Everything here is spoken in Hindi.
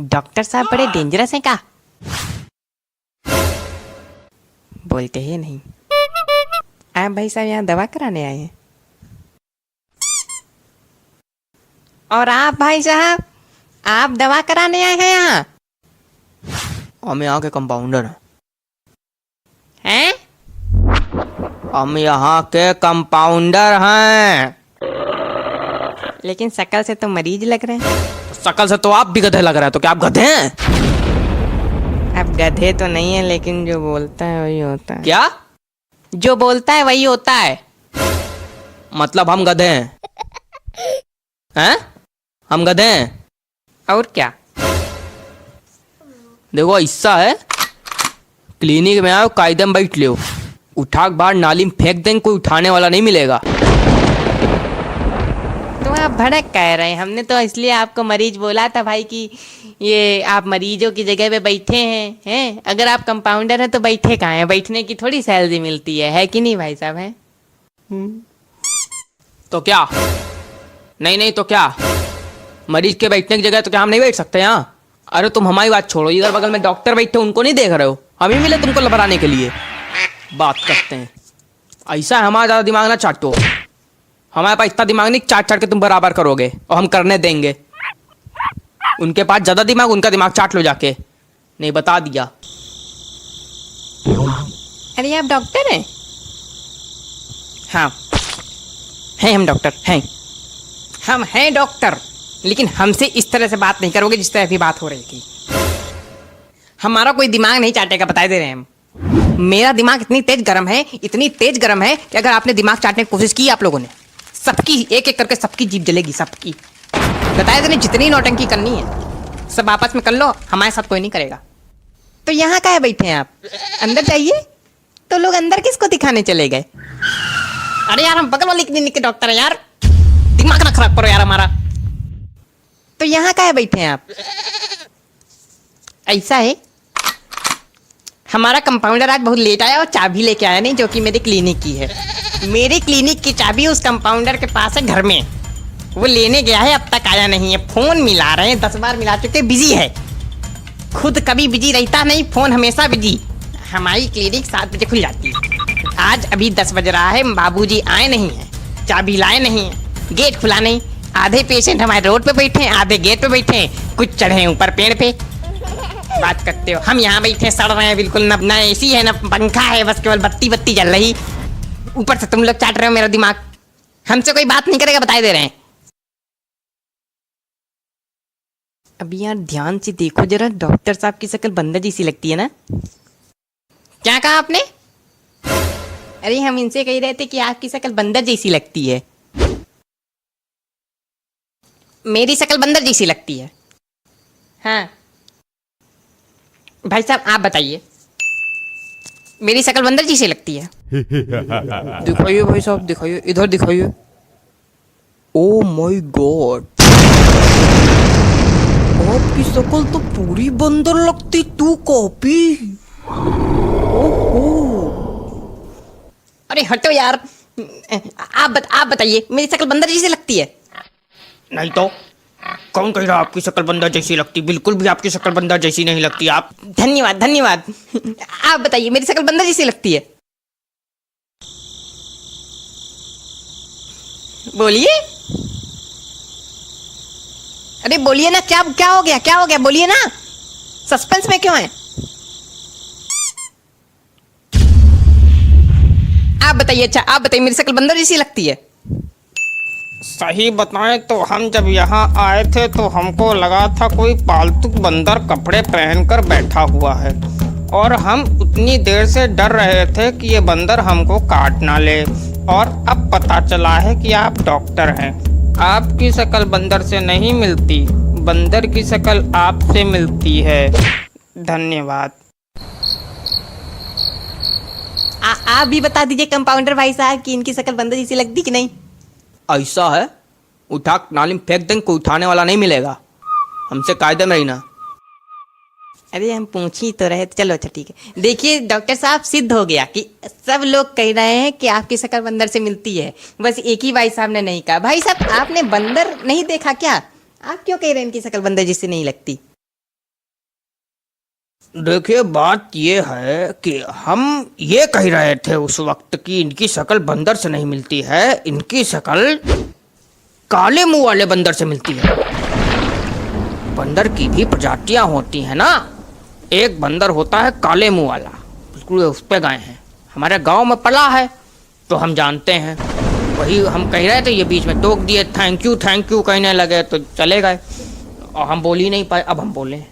डॉक्टर साहब बड़े डेंजरस हैं का? बोलते ही नहीं। आप भाई साहब यहाँ दवा कराने आए हैं? और आप भाई साहब, आप दवा कराने आए हैं यहाँ? हम यहाँ के कंपाउंडर हैं। हैं? हम यहाँ के कंपाउंडर हैं। लेकिन शक्ल से तो मरीज लग रहे हैं। शकल से तो आप भी गधे लग रहे हैं, तो क्या आप गधे हैं? अब गधे तो नहीं है, लेकिन जो बोलता है वही होता है। क्या? जो बोलता है वही होता है। मतलब हम गधे हैं? हैं? हम गधे हैं? और क्या? देखो ऐसा है, क्लिनिक में आओ, कायदे में बैठ लो, उठा के बाहर नाली में फेंक देंगे, कोई उठाने वाला नहीं मिलेगा। तो आप भड़क कह रहे हैं? हमने तो इसलिए आपको मरीज बोला था भाई कि ये आप मरीजों की जगह पे बैठे हैं। अगर आप कंपाउंडर हैं तो बैठे कहाँ हैं? बैठने की थोड़ी सैलरी मिलती है कि नहीं भाई साहब? हैं? तो क्या? नहीं तो क्या? मरीज के बैठने की जगह तो क्या हम नहीं बैठ सकते यहाँ? अरे तुम हमारी बात छोड़ो, इधर बगल में डॉक्टर बैठे, उनको नहीं देख रहे हो? हम ही मिले तुमको लबराने के लिए। बात करते हैं ऐसा है, हमारा ज़्यादा दिमाग ना चाटो। हमारे पास इतना दिमाग नहीं, चाट के तुम बराबर करोगे, और हम करने देंगे। उनके पास ज़्यादा दिमाग, उनका दिमाग चाट लो जाके। नहीं, बता दिया। अरे आप डॉक्टर हैं? हाँ हैं, हम डॉक्टर हैं। हम हैं डॉक्टर, लेकिन हमसे इस तरह से बात नहीं करोगे जिस तरह अभी बात हो रही थी। हमारा कोई दिमाग नहीं चाटेगा, बता दे रहे हैं हम। मेरा दिमाग इतनी तेज गर्म है, इतनी तेज गर्म है कि अगर आपने दिमाग चाटने की कोशिश की आप लोगों ने, सबकी एक एक करके सबकी जीभ जलेगी, सबकी। बताया तो नहीं, जितनी नौटंकी करनी है सब आपस में कर लो, हमारे साथ कोई नहीं करेगा। तो यहाँ काहे बैठे हैं आप? अंदर जाइए। तो लोग अंदर किसको दिखाने चले गए? अरे यार, हम बगल वाली क्लिनिक के डॉक्टर हैं यार, दिमाग ना खराब करो यार हमारा। तो यहाँ काहे बैठे हैं आप? ऐसा है, हमारा कंपाउंडर आज बहुत लेट आया और चाबी लेके आया नहीं, जो कि मेरी क्लिनिक की है। मेरी क्लिनिक की चाबी उस कंपाउंडर के पास है घर में, वो लेने गया है, अब तक आया नहीं है। फोन मिला रहे हैं, 10 बार मिला चुके, बिजी है। खुद कभी बिजी रहता नहीं, फोन हमेशा बिजी। हमारी क्लिनिक 7 बजे खुल जाती है, आज अभी 10 बज रहा है, बाबूजी आए नहीं है, चाबी लाए नहीं है, गेट खुला नहीं। आधे पेशेंट हमारे रोड पे बैठे हैं, आधे गेट पे बैठे हैं, कुछ चढ़े हैं ऊपर पेड़ पे। बात करते हो, हम यहाँ बैठे सड़ रहे हैं बिल्कुल, ना एसी है ना पंखा है, बस केवल बत्ती जल रही। ऊपर से तुम लोग चाट रहे हो मेरा दिमाग। हमसे कोई बात नहीं करेगा, बताए दे रहे हैं। अब यार ध्यान से देखो जरा, डॉक्टर साहब की शक्ल बंदर जैसी लगती है ना? क्या कहा आपने? अरे हम इनसे कह रहे थे कि आपकी शक्ल बंदर जैसी लगती है। मेरी शक्ल बंदर जैसी लगती है? हाँ भाई साहब आप बताइए, मेरी शक्ल बंदर जैसी लगती है? दिखाइए भाई साहब, दिखाइए, इधर दिखाइए। ओ माय गॉड, आपकी शक्ल तो पूरी बंदर लगती, तू कॉपी। ओहो, अरे हटो यार, आप बताइए, मेरी शक्ल बंदर जैसी लगती है? नहीं तो कौन कह रहा आपकी शक्ल बंदर जैसी लगती? बिल्कुल भी आपकी शक्ल बंदर जैसी नहीं लगती। आप धन्यवाद। आप बताइए, मेरी शक्ल बंदर जैसी लगती है? बोलिए, अरे बोलिए ना, क्या हो गया, बोलिए ना, सस्पेंस में क्यों है? आप बताइए। अच्छा आप बताइए, मेरी शक्ल बंदर जैसी लगती है? सही बताएं तो हम जब यहाँ आए थे तो हमको लगा था कोई पालतू बंदर कपड़े पहनकर बैठा हुआ है, और हम उतनी देर से डर रहे थे कि ये बंदर हमको काट ना ले, और अब पता चला है कि आप डॉक्टर हैं। आपकी शक्ल बंदर से नहीं मिलती, बंदर की शक्ल आपसे मिलती है। धन्यवाद। आप भी बता दीजिए कंपाउंडर भाई साहब कि इनकी शक्ल बंदर जैसी लगती कि नहीं? ऐसा है, उठा नाली में फेंक देंगे, कोई उठाने वाला नहीं मिलेगा। हमसे कायदे में रहना। अरे हम पूछ ही तो रहे, चलो अच्छा ठीक है। देखिए डॉक्टर साहब, सिद्ध हो गया कि सब लोग कह रहे हैं कि आपकी शक्ल बंदर से मिलती है, बस एक ही भाई साहब ने नहीं कहा। भाई साहब आपने बंदर नहीं देखा क्या? आप क्यों कह रहे हैं इनकी शक्ल बंदर जैसी नहीं लगती? देखिए बात ये है कि हम ये कह रहे थे उस वक्त कि इनकी शक्ल बंदर से नहीं मिलती है, इनकी शक्ल काले मुंह वाले बंदर से मिलती है। बंदर की भी प्रजातियां होती हैं ना। एक बंदर होता है काले मुंह वाला, बिल्कुल उस पे गए हैं, हमारे गांव में पला है तो हम जानते हैं। वही हम कह रहे थे, ये बीच में टोक दिए, थैंक यू कहने लगे तो चले गए और हम बोल ही नहीं पाए। अब हम बोले